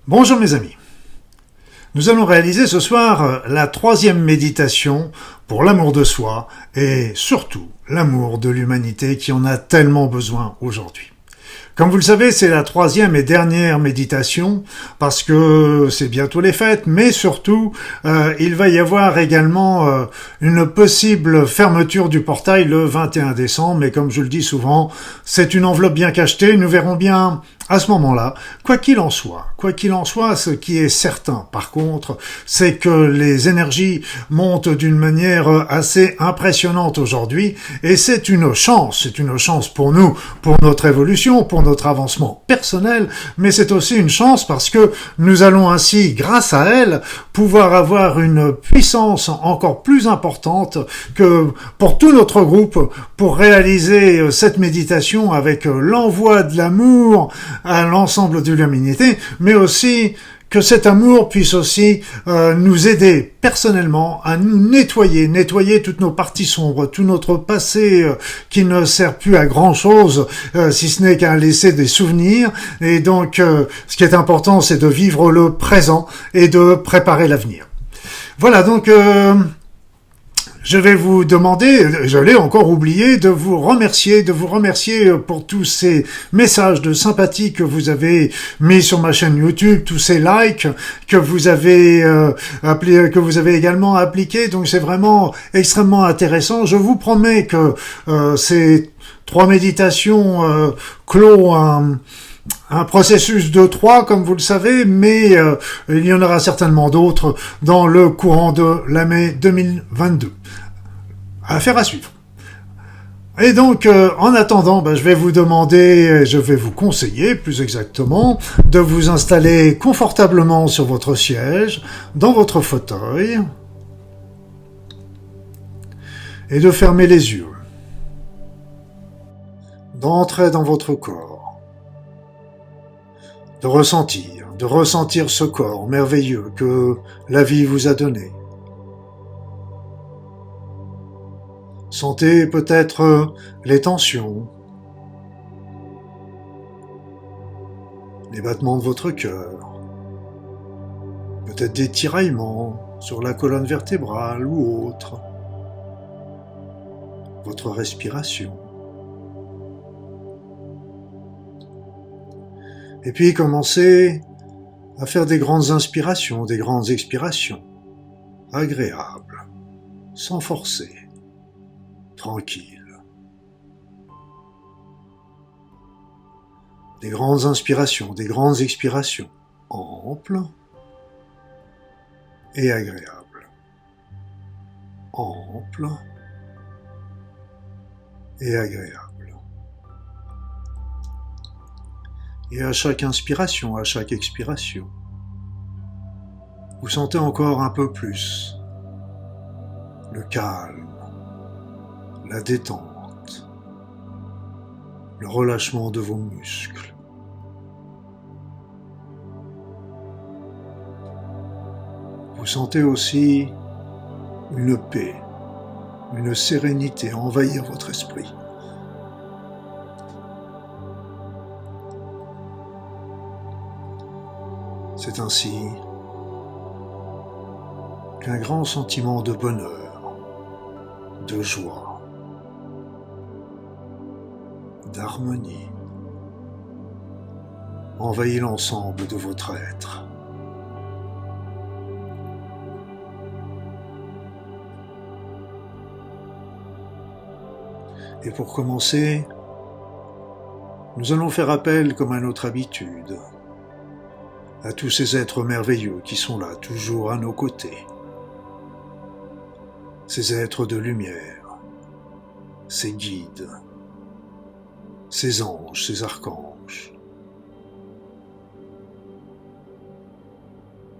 Bonjour mes amis. Nous allons réaliser ce soir la troisième méditation pour l'amour de soi et surtout l'amour de l'humanité qui en a tellement besoin aujourd'hui. Comme vous le savez, c'est la troisième et dernière méditation parce que c'est bientôt les fêtes, mais surtout, il va y avoir également une possible fermeture du portail le 21 décembre. Mais comme je le dis souvent, c'est une enveloppe bien cachetée. Nous verrons bien à ce moment-là, quoi qu'il en soit, ce qui est certain, par contre, c'est que les énergies montent d'une manière assez impressionnante aujourd'hui, et c'est une chance pour nous, pour notre évolution, pour notre avancement personnel, mais c'est aussi une chance parce que nous allons ainsi, grâce à elle, pouvoir avoir une puissance encore plus importante que pour tout notre groupe, pour réaliser cette méditation avec l'envoi de l'amour à l'ensemble de l'humanité, mais aussi que cet amour puisse aussi nous aider personnellement à nous nettoyer toutes nos parties sombres, tout notre passé qui ne sert plus à grand chose, si ce n'est qu'à laisser des souvenirs. Et donc, ce qui est important, c'est de vivre le présent et de préparer l'avenir. Voilà, donc je vais vous demander, je l'ai encore oublié, de vous remercier pour tous ces messages de sympathie que vous avez mis sur ma chaîne YouTube, tous ces likes que vous avez également appliqués. Donc c'est vraiment extrêmement intéressant. Je vous promets que ces trois méditations clôt un processus de 3, comme vous le savez, mais il y en aura certainement d'autres dans le courant de l'année 2022. Affaire à suivre. Et donc, en attendant, je vais vous demander, je vais vous conseiller, plus exactement, de vous installer confortablement sur votre siège, dans votre fauteuil, et de fermer les yeux, d'entrer dans votre corps, de ressentir ce corps merveilleux que la vie vous a donné. Sentez peut-être les tensions, les battements de votre cœur, peut-être des tiraillements sur la colonne vertébrale ou autre, votre respiration. Et puis commencez à faire des grandes inspirations, des grandes expirations, agréables, sans forcer, tranquille. Des grandes inspirations, des grandes expirations, amples et agréables. Amples et agréables. Et à chaque inspiration, à chaque expiration, vous sentez encore un peu plus le calme, la détente, le relâchement de vos muscles. Vous sentez aussi une paix, une sérénité envahir votre esprit. C'est ainsi qu'un grand sentiment de bonheur, de joie, d'harmonie envahit l'ensemble de votre être. Et pour commencer, nous allons faire appel, comme à notre habitude, à tous ces êtres merveilleux qui sont là, toujours à nos côtés. Ces êtres de lumière, ces guides, ces anges, ces archanges.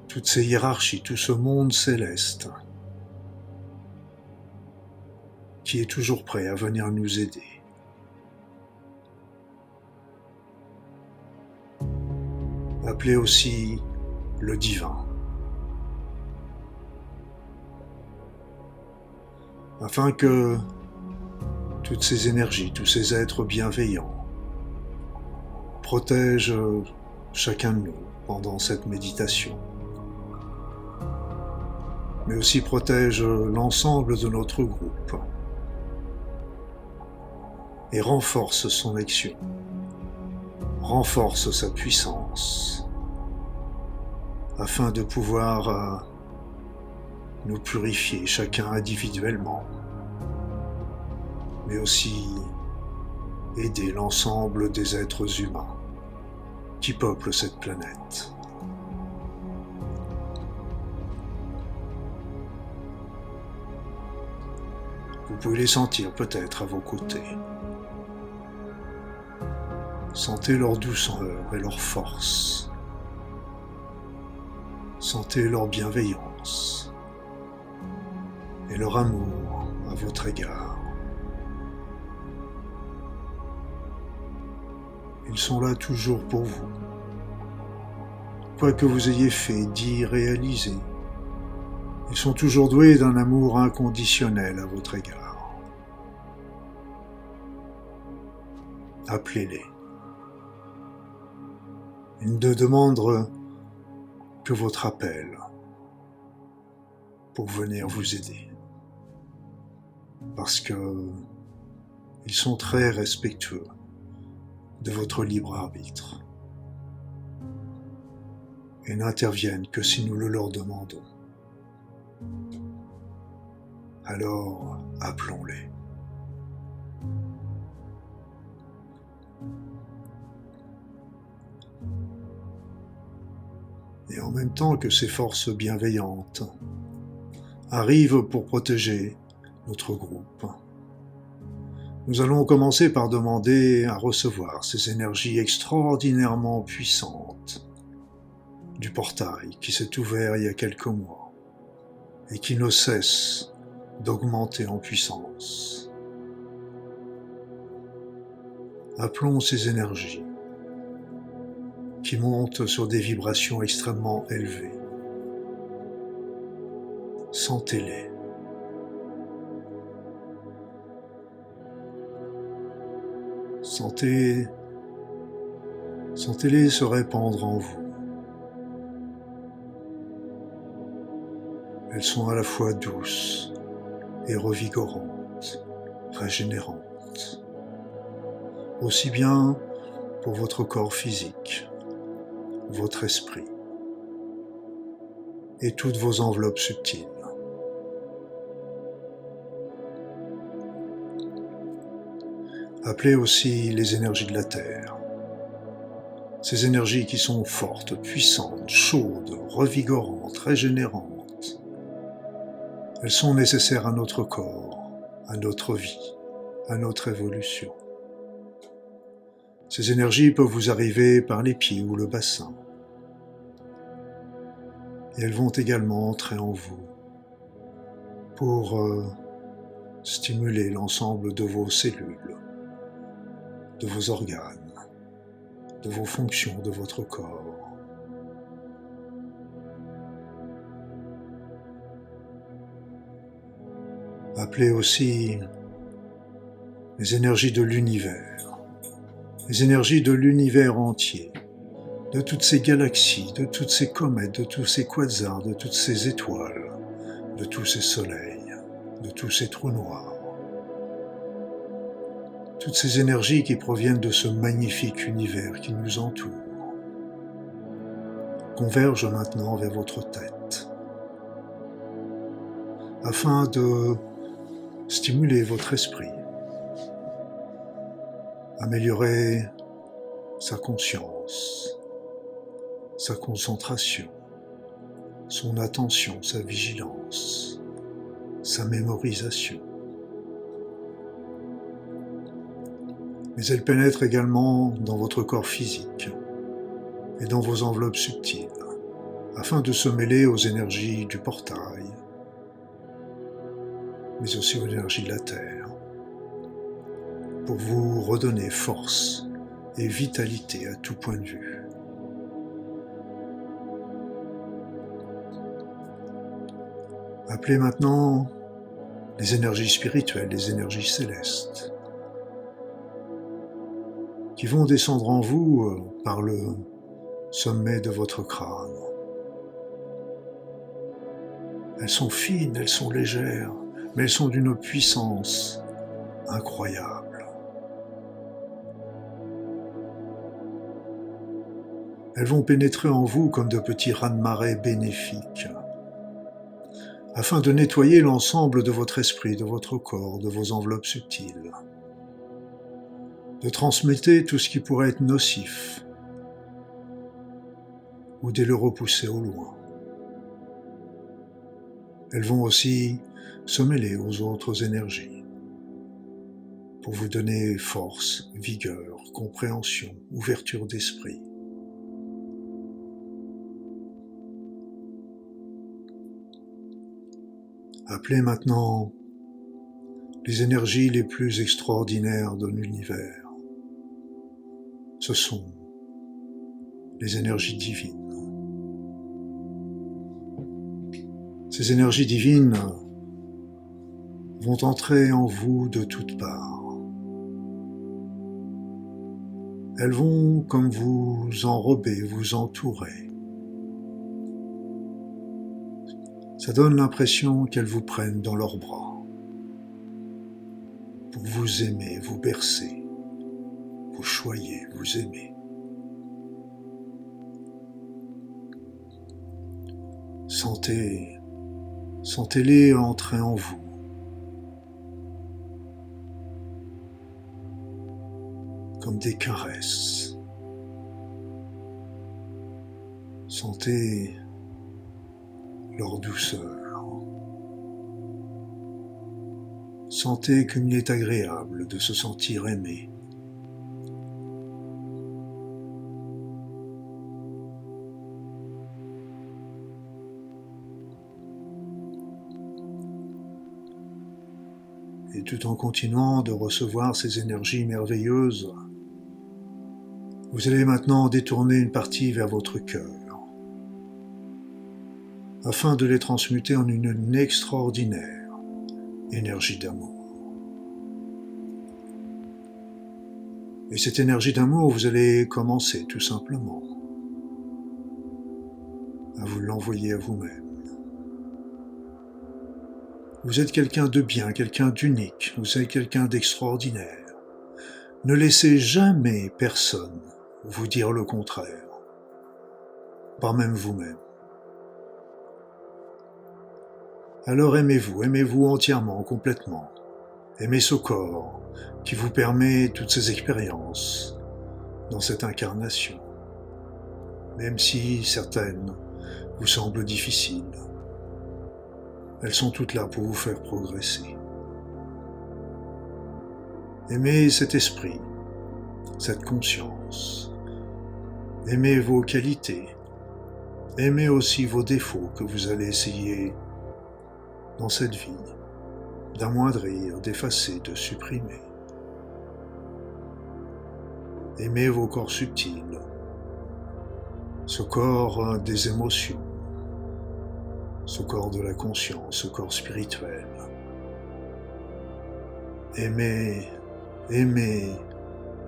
Toutes ces hiérarchies, tout ce monde céleste qui est toujours prêt à venir nous aider. Appelé aussi le divin, afin que toutes ces énergies, tous ces êtres bienveillants protègent chacun de nous, pendant cette méditation, mais aussi protège l'ensemble de notre groupe et renforce son action, renforce sa puissance, afin de pouvoir nous purifier chacun individuellement, mais aussi aider l'ensemble des êtres humains qui peuplent cette planète. Vous pouvez les sentir peut-être à vos côtés. Sentez leur douceur et leur force. Sentez leur bienveillance et leur amour à votre égard. Ils sont là toujours pour vous. Quoi que vous ayez fait, dit, réalisé, ils sont toujours doués d'un amour inconditionnel à votre égard. Appelez-les. Ils ne demandent que votre appel pour venir vous aider. Parce que ils sont très respectueux de votre libre arbitre et n'interviennent que si nous le leur demandons. Alors, appelons-les. Et en même temps que ces forces bienveillantes arrivent pour protéger notre groupe, nous allons commencer par demander à recevoir ces énergies extraordinairement puissantes du portail qui s'est ouvert il y a quelques mois et qui ne cesse d'augmenter en puissance. Appelons ces énergies qui montent sur des vibrations extrêmement élevées. Sentez-les. Sentez-les se répandre en vous. Elles sont à la fois douces et revigorantes, régénérantes, aussi bien pour votre corps physique, votre esprit et toutes vos enveloppes subtiles. Appelez aussi les énergies de la Terre, ces énergies qui sont fortes, puissantes, chaudes, revigorantes, régénérantes. Elles sont nécessaires à notre corps, à notre vie, à notre évolution. Ces énergies peuvent vous arriver par les pieds ou le bassin. Et elles vont également entrer en vous pour stimuler l'ensemble de vos cellules, de vos organes, de vos fonctions de votre corps. Appelez aussi les énergies de l'univers, les énergies de l'univers entier, de toutes ces galaxies, de toutes ces comètes, de tous ces quasars, de toutes ces étoiles, de tous ces soleils, de tous ces trous noirs. Toutes ces énergies qui proviennent de ce magnifique univers qui nous entoure convergent maintenant vers votre tête afin de stimuler votre esprit, améliorer sa conscience, sa concentration, son attention, sa vigilance, sa mémorisation. Mais elle pénètre également dans votre corps physique et dans vos enveloppes subtiles, afin de se mêler aux énergies du portail, mais aussi aux énergies de la Terre, pour vous redonner force et vitalité à tout point de vue. Appelez maintenant les énergies spirituelles, les énergies célestes, qui vont descendre en vous par le sommet de votre crâne. Elles sont fines, elles sont légères, mais elles sont d'une puissance incroyable. Elles vont pénétrer en vous comme de petits raz-de-marée bénéfiques, afin de nettoyer l'ensemble de votre esprit, de votre corps, de vos enveloppes subtiles, de transmettre tout ce qui pourrait être nocif, ou de le repousser au loin. Elles vont aussi se mêler aux autres énergies, pour vous donner force, vigueur, compréhension, ouverture d'esprit. Appelez maintenant les énergies les plus extraordinaires de l'univers. Ce sont les énergies divines. Ces énergies divines vont entrer en vous de toutes parts. Elles vont, comme vous enrober, vous entourer. Ça donne l'impression qu'elles vous prennent dans leurs bras pour vous aimer, vous bercer, vous choyer, vous aimer. Sentez-les entrer en vous. Comme des caresses. Sentez leur douceur. Sentez comme il est agréable de se sentir aimé. Et tout en continuant de recevoir ces énergies merveilleuses, vous allez maintenant détourner une partie vers votre cœur, afin de les transmuter en une extraordinaire énergie d'amour. Et cette énergie d'amour, vous allez commencer tout simplement à vous l'envoyer à vous-même. Vous êtes quelqu'un de bien, quelqu'un d'unique, vous êtes quelqu'un d'extraordinaire. Ne laissez jamais personne vous dire le contraire, pas même vous-même. Alors aimez-vous entièrement, complètement. Aimez ce corps qui vous permet toutes ces expériences dans cette incarnation, même si certaines vous semblent difficiles. Elles sont toutes là pour vous faire progresser. Aimez cet esprit, cette conscience. Aimez vos qualités. Aimez aussi vos défauts que vous allez essayer dans cette vie d'amoindrir, d'effacer, de supprimer. Aimez vos corps subtils, ce corps des émotions, ce corps de la conscience, ce corps spirituel. Aimez,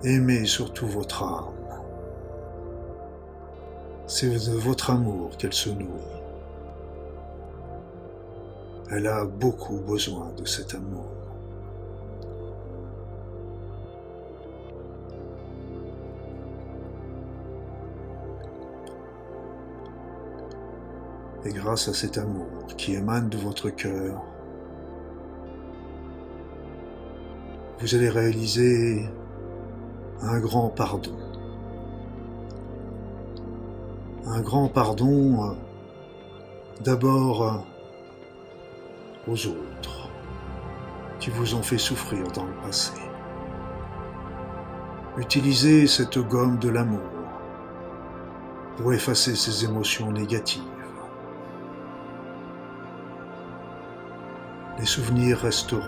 aimez surtout votre âme. C'est de votre amour qu'elle se nourrit. Elle a beaucoup besoin de cet amour. Et grâce à cet amour qui émane de votre cœur, vous allez réaliser un grand pardon. Un grand pardon d'abord aux autres qui vous ont fait souffrir dans le passé. Utilisez cette gomme de l'amour pour effacer ces émotions négatives. Les souvenirs resteront,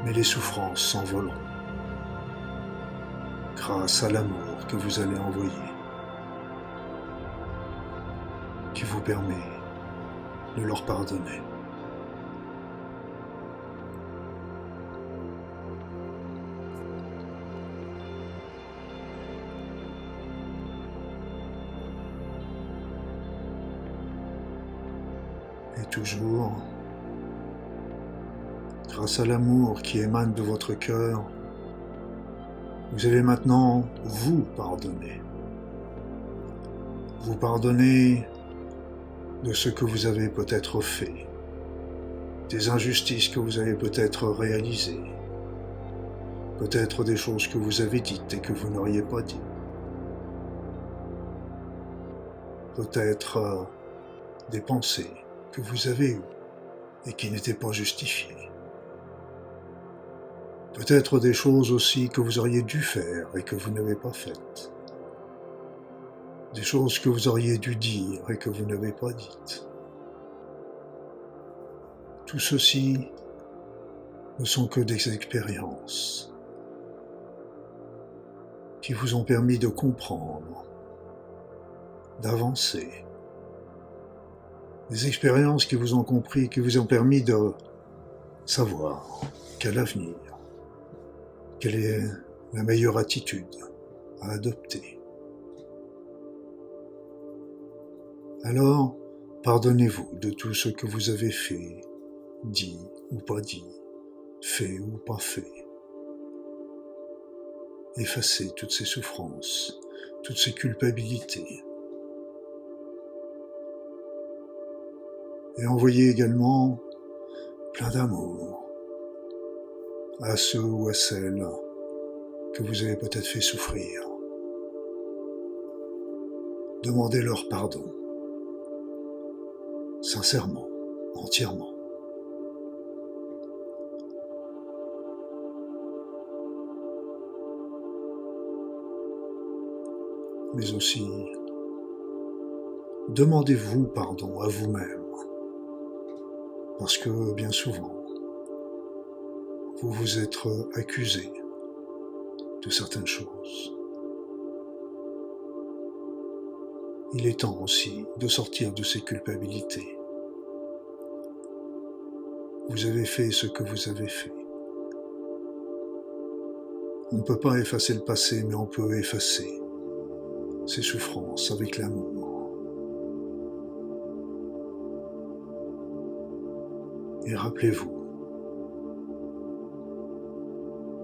mais les souffrances s'envoleront grâce à l'amour que vous allez envoyer, qui vous permet de leur pardonner. Et toujours, grâce à l'amour qui émane de votre cœur, vous allez maintenant vous pardonner. Vous pardonner de ce que vous avez peut-être fait, des injustices que vous avez peut-être réalisées, peut-être des choses que vous avez dites et que vous n'auriez pas dit, peut-être des pensées que vous avez eues et qui n'étaient pas justifiées, peut-être des choses aussi que vous auriez dû faire et que vous n'avez pas faites, des choses que vous auriez dû dire et que vous n'avez pas dites. Tout ceci ne sont que des expériences qui vous ont permis de comprendre, d'avancer. Des expériences qui vous ont compris, qui vous ont permis de savoir quel avenir, quelle est la meilleure attitude à adopter. Alors, pardonnez-vous de tout ce que vous avez fait, dit ou pas dit, fait ou pas fait. Effacez toutes ces souffrances, toutes ces culpabilités. Et envoyez également plein d'amour à ceux ou à celles que vous avez peut-être fait souffrir. Demandez leur pardon, sincèrement, entièrement. Mais aussi, demandez-vous pardon à vous-même, parce que bien souvent, vous vous êtes accusé de certaines choses. Il est temps aussi de sortir de ces culpabilités. Vous avez fait ce que vous avez fait. On ne peut pas effacer le passé, mais on peut effacer ces souffrances avec l'amour. Et rappelez-vous,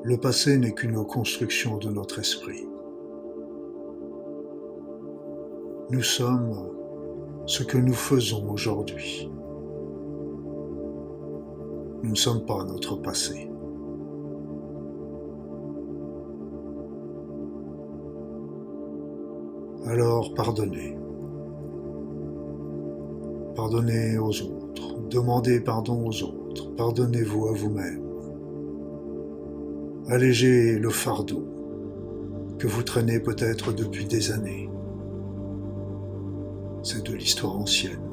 le passé n'est qu'une construction de notre esprit. Nous sommes ce que nous faisons aujourd'hui. Nous ne sommes pas notre passé. Alors pardonnez. Pardonnez aux autres. Demandez pardon aux autres. Pardonnez-vous à vous-même. Allégez le fardeau que vous traînez peut-être depuis des années. C'est de l'histoire ancienne.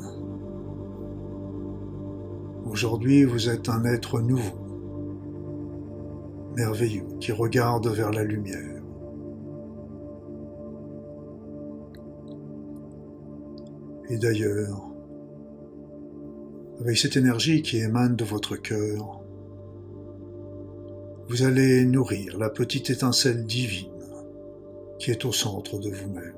Aujourd'hui, vous êtes un être nouveau, merveilleux, qui regarde vers la lumière. Et d'ailleurs, avec cette énergie qui émane de votre cœur, vous allez nourrir la petite étincelle divine qui est au centre de vous-même.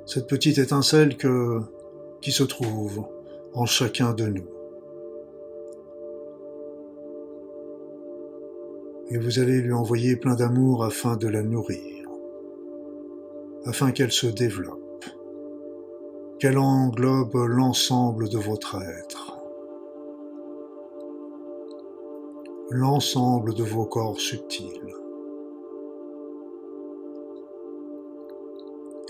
Cette petite étincelle qui se trouve en chacun de nous. Et vous allez lui envoyer plein d'amour afin de la nourrir, afin qu'elle se développe, qu'elle englobe l'ensemble de votre être, l'ensemble de vos corps subtils,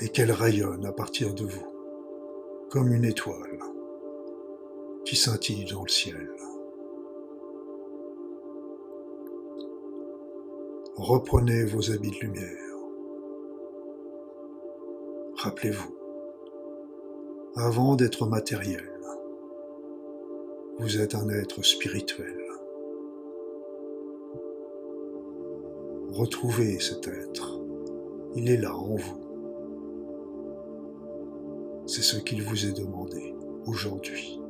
et qu'elle rayonne à partir de vous, comme une étoile qui scintille dans le ciel. Reprenez vos habits de lumière. Rappelez-vous, avant d'être matériel, vous êtes un être spirituel. Retrouvez cet être. Il est là en vous. C'est ce qu'il vous est demandé aujourd'hui.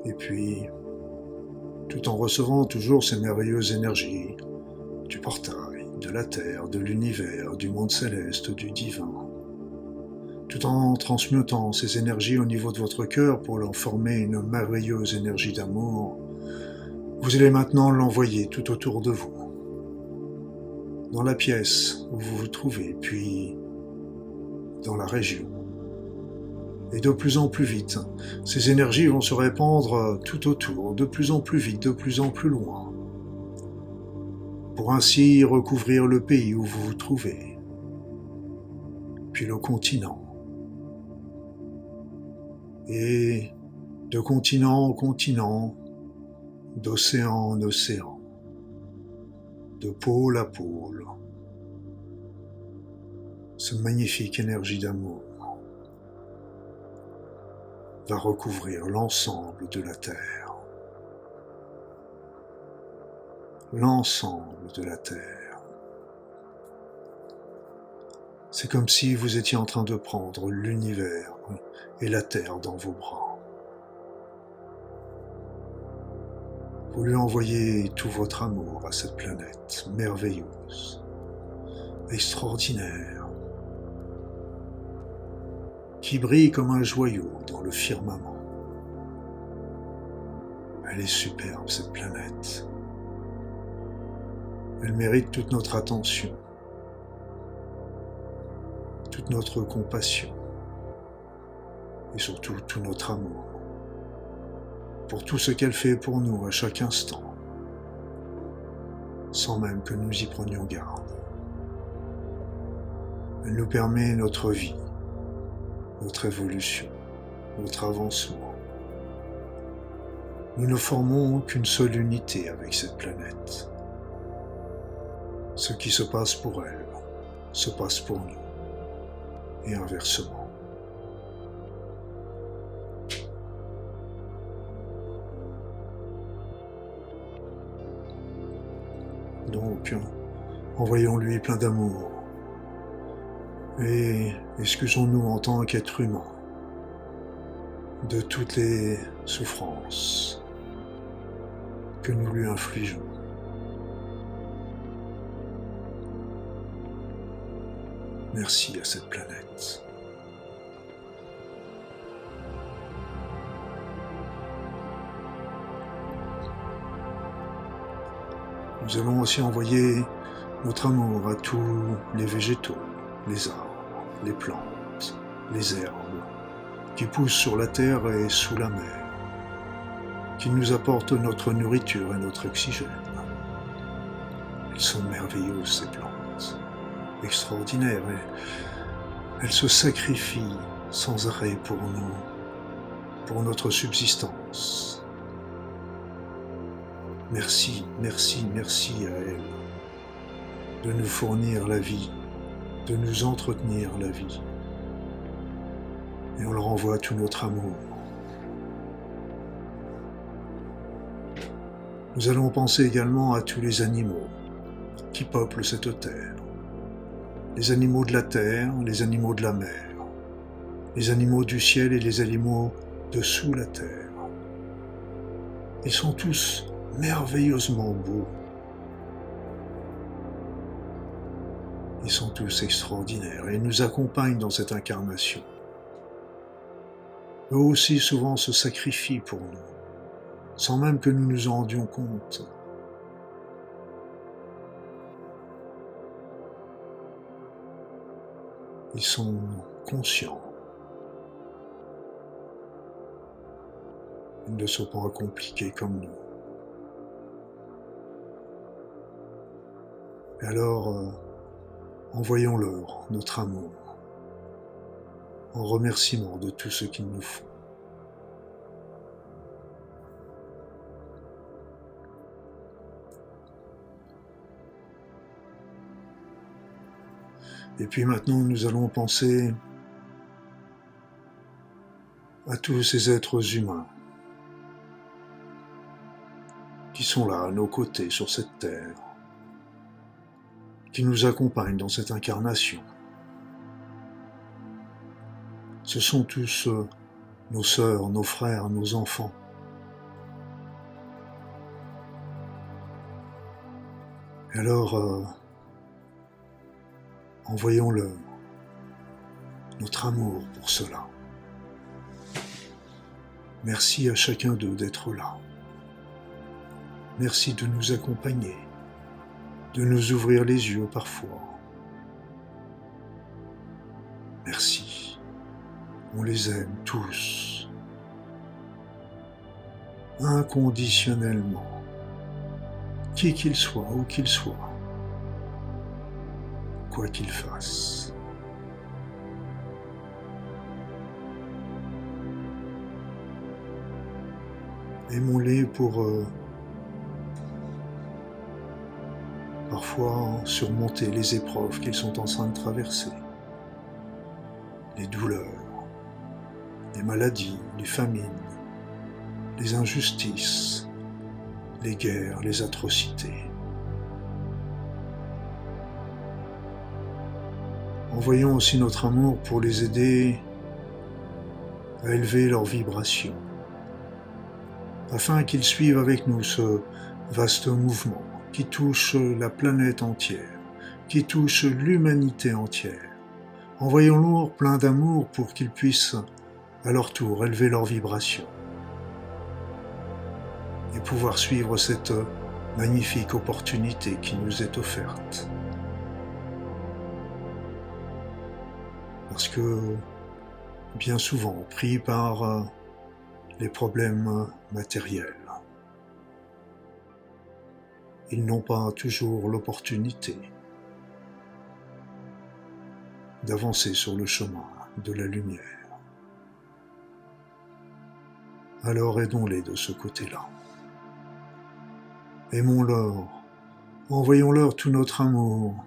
Et puis, tout en recevant toujours ces merveilleuses énergies, du portail, de la Terre, de l'univers, du monde céleste, du divin. Tout en transmutant ces énergies au niveau de votre cœur pour en former une merveilleuse énergie d'amour, vous allez maintenant l'envoyer tout autour de vous, dans la pièce où vous vous trouvez, puis dans la région. Et de plus en plus vite, ces énergies vont se répandre tout autour, de plus en plus vite, de plus en plus loin, pour ainsi recouvrir le pays où vous vous trouvez, puis le continent. Et de continent en continent, d'océan en océan, de pôle à pôle, cette magnifique énergie d'amour va recouvrir l'ensemble de la Terre. L'ensemble de la Terre. C'est comme si vous étiez en train de prendre l'univers et la Terre dans vos bras. Vous lui envoyez tout votre amour à cette planète merveilleuse, extraordinaire, qui brille comme un joyau dans le firmament. Elle est superbe, cette planète. Elle mérite toute notre attention, toute notre compassion et surtout tout notre amour pour tout ce qu'elle fait pour nous à chaque instant, sans même que nous y prenions garde. Elle nous permet notre vie, notre évolution, notre avancement. Nous ne formons qu'une seule unité avec cette planète. Ce qui se passe pour elle se passe pour nous, et inversement. Donc, envoyons-lui plein d'amour, et excusons-nous en tant qu'être humain de toutes les souffrances que nous lui infligeons. Merci à cette planète. Nous allons aussi envoyer notre amour à tous les végétaux, les arbres, les plantes, les herbes qui poussent sur la terre et sous la mer, qui nous apportent notre nourriture et notre oxygène. Elles sont merveilleuses, ces plantes, extraordinaires, et elles se sacrifient sans arrêt pour nous, pour notre subsistance. Merci, merci, merci à elles de nous fournir la vie, de nous entretenir la vie. Et on leur envoie tout notre amour. Nous allons penser également à tous les animaux qui peuplent cette terre. Les animaux de la terre, les animaux de la mer, les animaux du ciel et les animaux dessous la terre. Ils sont tous merveilleusement beaux. Ils sont tous extraordinaires et ils nous accompagnent dans cette incarnation. Eux aussi souvent se sacrifient pour nous, sans même que nous nous en rendions compte. Ils sont conscients. Ils ne sont pas compliqués comme nous. Et alors, envoyons-leur notre amour, en remerciement de tout ce qu'ils nous font. Et puis maintenant, nous allons penser à tous ces êtres humains qui sont là, à nos côtés, sur cette terre, qui nous accompagnent dans cette incarnation. Ce sont tous nos sœurs, nos frères, nos enfants. Et alors, envoyons-leur notre amour pour cela. Merci à chacun d'eux d'être là. Merci de nous accompagner, de nous ouvrir les yeux parfois. Merci. On les aime tous. Inconditionnellement. Qui qu'ils soient, où qu'ils soient. Quoi qu'ils fassent. Aimons-les pour parfois surmonter les épreuves qu'ils sont en train de traverser, les douleurs, les maladies, les famines, les injustices, les guerres, les atrocités. Envoyons aussi notre amour pour les aider à élever leurs vibrations, afin qu'ils suivent avec nous ce vaste mouvement qui touche la planète entière, qui touche l'humanité entière. Envoyons-leur plein d'amour pour qu'ils puissent, à leur tour, élever leurs vibrations et pouvoir suivre cette magnifique opportunité qui nous est offerte. Parce que, bien souvent, pris par les problèmes matériels, ils n'ont pas toujours l'opportunité d'avancer sur le chemin de la lumière. Alors aidons-les de ce côté-là. Aimons-leur, envoyons-leur tout notre amour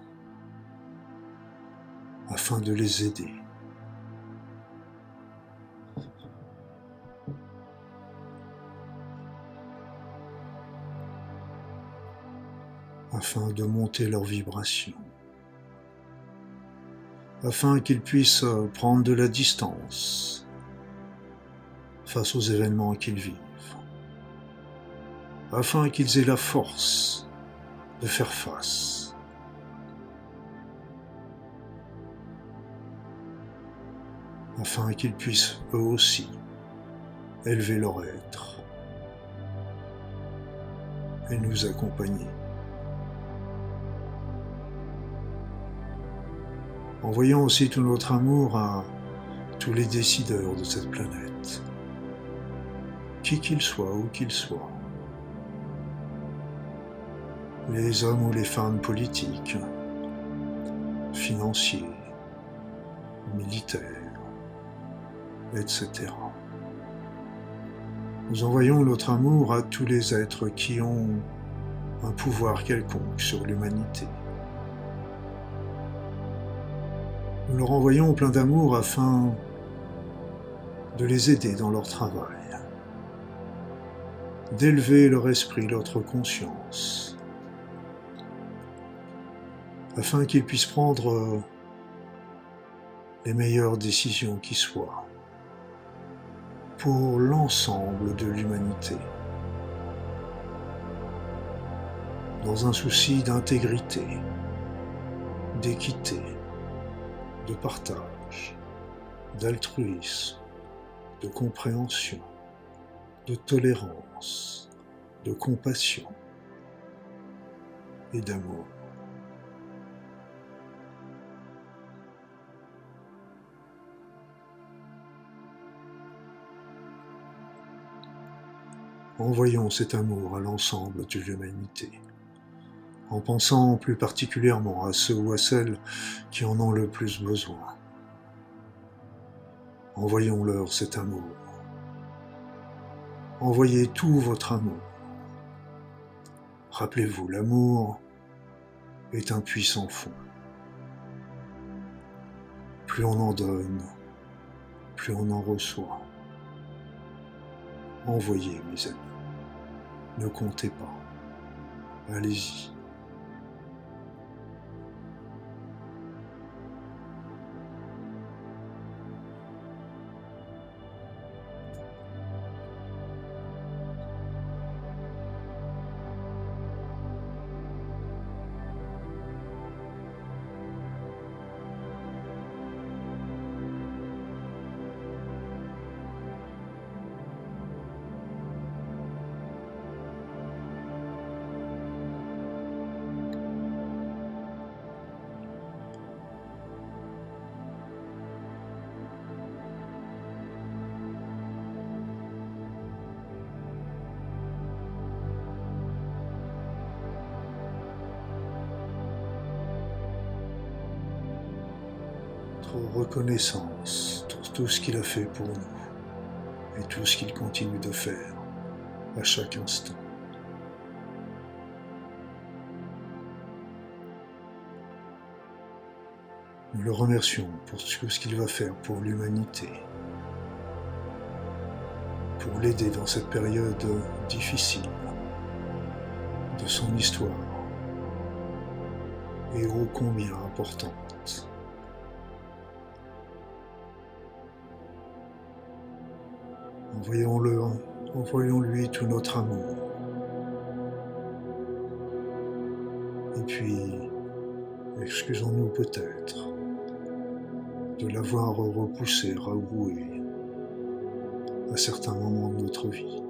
afin de les aider. Afin de monter leur vibration, afin qu'ils puissent prendre de la distance face aux événements qu'ils vivent, afin qu'ils aient la force de faire face, afin qu'ils puissent eux aussi élever leur être et nous accompagner. Envoyons aussi tout notre amour à tous les décideurs de cette planète, qui qu'ils soient, où qu'ils soient, les hommes ou les femmes politiques, financiers, militaires, etc. Nous envoyons notre amour à tous les êtres qui ont un pouvoir quelconque sur l'humanité. Nous leur envoyons plein d'amour afin de les aider dans leur travail, d'élever leur esprit, leur conscience, afin qu'ils puissent prendre les meilleures décisions qui soient pour l'ensemble de l'humanité, dans un souci d'intégrité, d'équité, de partage, d'altruisme, de compréhension, de tolérance, de compassion et d'amour. Envoyons cet amour à l'ensemble de l'humanité, en pensant plus particulièrement à ceux ou à celles qui en ont le plus besoin. Envoyons-leur cet amour. Envoyez tout votre amour. Rappelez-vous, l'amour est un puissant fond. Plus on en donne, plus on en reçoit. Envoyez, mes amis. Ne comptez pas. Allez-y. reconnaissance pour tout ce qu'il a fait pour nous et tout ce qu'il continue de faire à chaque instant. Nous le remercions pour tout ce qu'il va faire pour l'humanité, pour l'aider dans cette période difficile de son histoire et ô combien importante. Envoyons-lui tout notre amour. Et puis, excusons-nous peut-être de l'avoir repoussé, rabroué à certains moments de notre vie.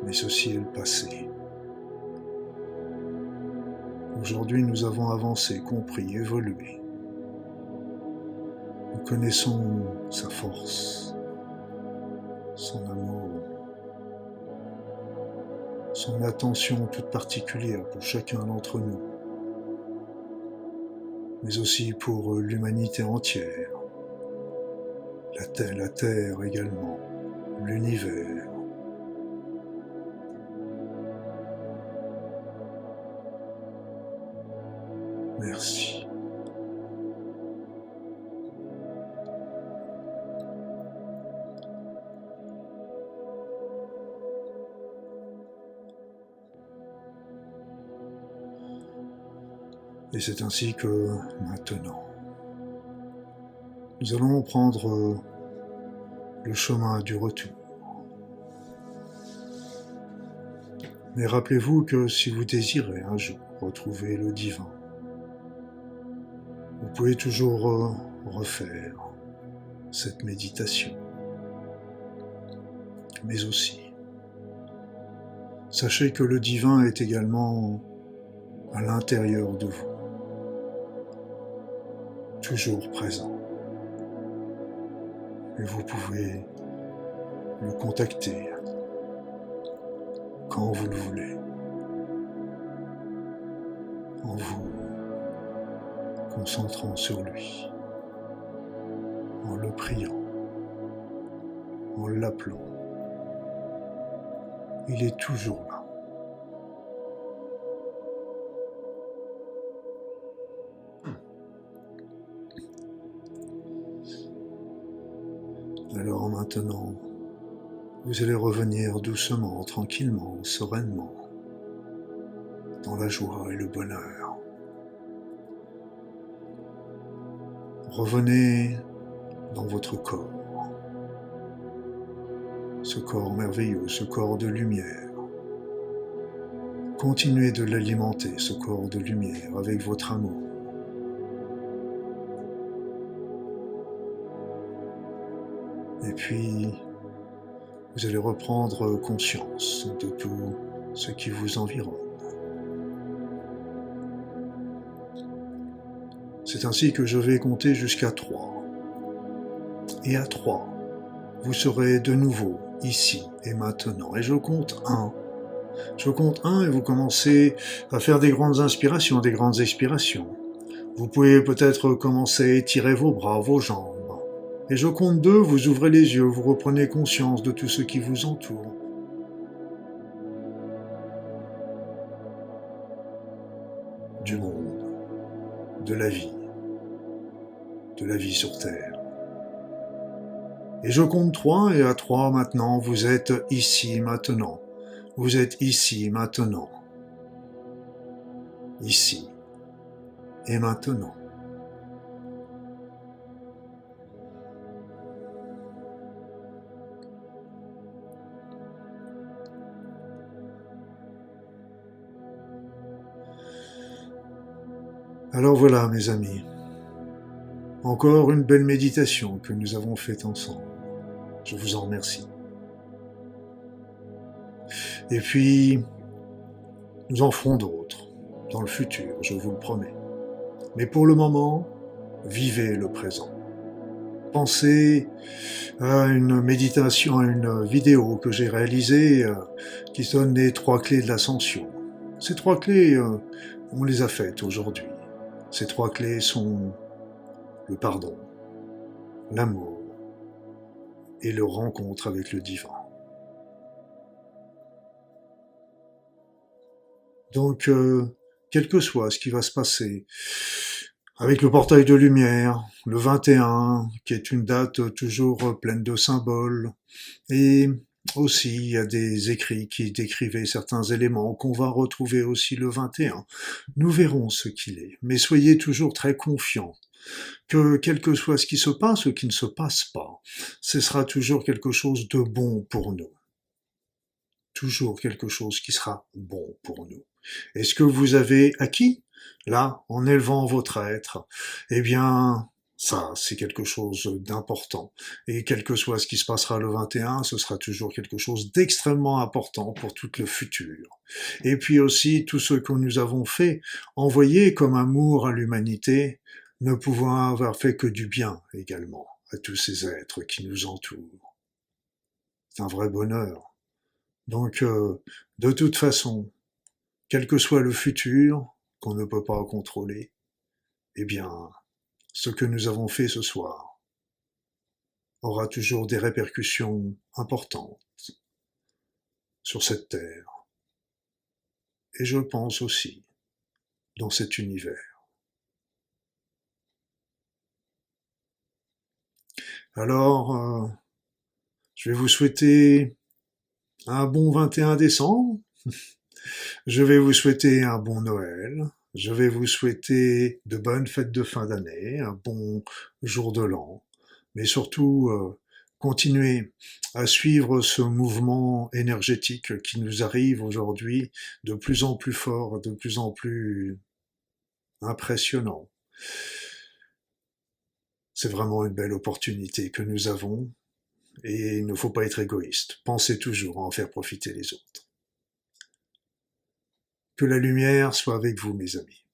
Mais ceci est le passé. Aujourd'hui, nous avons avancé, compris, évolué. Nous connaissons sa force, son amour, son attention toute particulière pour chacun d'entre nous, mais aussi pour l'humanité entière, la Terre également, l'univers. Merci. Et c'est ainsi que maintenant, nous allons prendre le chemin du retour. Mais rappelez-vous que si vous désirez un jour retrouver le divin, vous pouvez toujours refaire cette méditation. Mais aussi, sachez que le divin est également à l'intérieur de vous, toujours présent. Et vous pouvez le contacter quand vous le voulez, en vous concentrant sur lui, en le priant, en l'appelant. Il est toujours là. Alors maintenant, vous allez revenir doucement, tranquillement, sereinement, dans la joie et le bonheur. Revenez dans votre corps, ce corps merveilleux, ce corps de lumière. Continuez de l'alimenter, ce corps de lumière, avec votre amour. Et puis, vous allez reprendre conscience de tout ce qui vous environne. C'est ainsi que je vais compter jusqu'à 3. Et à 3, vous serez de nouveau ici et maintenant. Et je compte 1. Je compte 1 et vous commencez à faire des grandes inspirations, des grandes expirations. Vous pouvez peut-être commencer à étirer vos bras, vos jambes. Et je compte 2, vous ouvrez les yeux, vous reprenez conscience de tout ce qui vous entoure. Du monde, de la vie sur Terre. Et je compte 3, et à 3 maintenant, vous êtes ici maintenant. Vous êtes ici maintenant. Ici et maintenant. Alors voilà, mes amis, encore une belle méditation que nous avons faite ensemble. Je vous en remercie. Et puis, nous en ferons d'autres, dans le futur, je vous le promets. Mais pour le moment, vivez le présent. Pensez à une méditation, à une vidéo que j'ai réalisée qui donne les 3 clés de l'ascension. Ces trois clés, on les a faites aujourd'hui. Ces trois clés sont le pardon, l'amour et le rencontre avec le divin. Donc, quel que soit ce qui va se passer, avec le portail de lumière, le 21, qui est une date toujours pleine de symboles, et aussi il y a des écrits qui décrivaient certains éléments qu'on va retrouver aussi le 21. Nous verrons ce qu'il est, mais soyez toujours très confiants que quel que soit ce qui se passe ou qui ne se passe pas, ce sera toujours quelque chose de bon pour nous. Toujours quelque chose qui sera bon pour nous. Et ce que vous avez acquis, là, en élevant votre être, eh bien, ça, c'est quelque chose d'important. Et quel que soit ce qui se passera le 21, ce sera toujours quelque chose d'extrêmement important pour tout le futur. Et puis aussi, tout ce que nous avons fait, envoyer comme amour à l'humanité, ne pouvant avoir fait que du bien également à tous ces êtres qui nous entourent. C'est un vrai bonheur. Donc, de toute façon, quel que soit le futur, qu'on ne peut pas contrôler, eh bien, ce que nous avons fait ce soir aura toujours des répercussions importantes sur cette terre, et je pense aussi dans cet univers. Alors, je vais vous souhaiter un bon 21 décembre, je vais vous souhaiter un bon Noël, je vais vous souhaiter de bonnes fêtes de fin d'année, un bon jour de l'an, mais surtout continuez à suivre ce mouvement énergétique qui nous arrive aujourd'hui de plus en plus fort, de plus en plus impressionnant. C'est vraiment une belle opportunité que nous avons et il ne faut pas être égoïste. Pensez toujours à en faire profiter les autres. Que la lumière soit avec vous, mes amis.